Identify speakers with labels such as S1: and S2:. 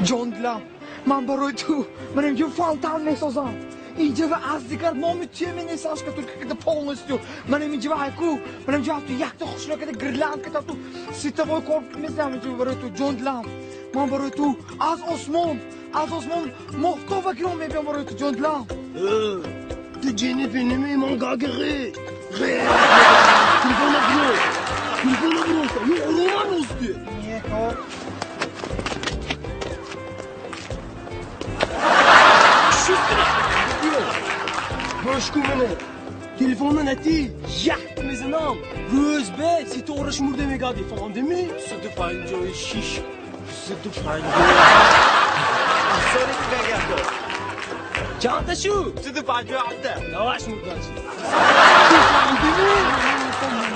S1: جان دلم من برای تو من اینجا فانتان میسازم اینجا و از دیگر نام چیه می نیساش که تو که پولنستیو من اینجا و هایکو من اینجا تو یک تا خوشنا که گرلند که تو سیتوای کورپ میزنم اینجا برای تو جان دلم من برای تو از آسمان محتوا گرام میبینم برای تو جان دلم
S2: تو جنی فیلمی من گاگره تلفون برو یه رومان هستی
S1: نیه کار
S2: Başku beni. Telefonla neti. Yaht mezinam. Gözbe. Siti uğraşmur demek hadi falan değil mi?
S3: Sütü pancoyu şiş. Sütü pancoyu.
S4: Sonra kime geldi?
S2: Çanta şu.
S4: Sütü pancoyu attı.
S2: Yavaş mı kaç?
S1: Tamam.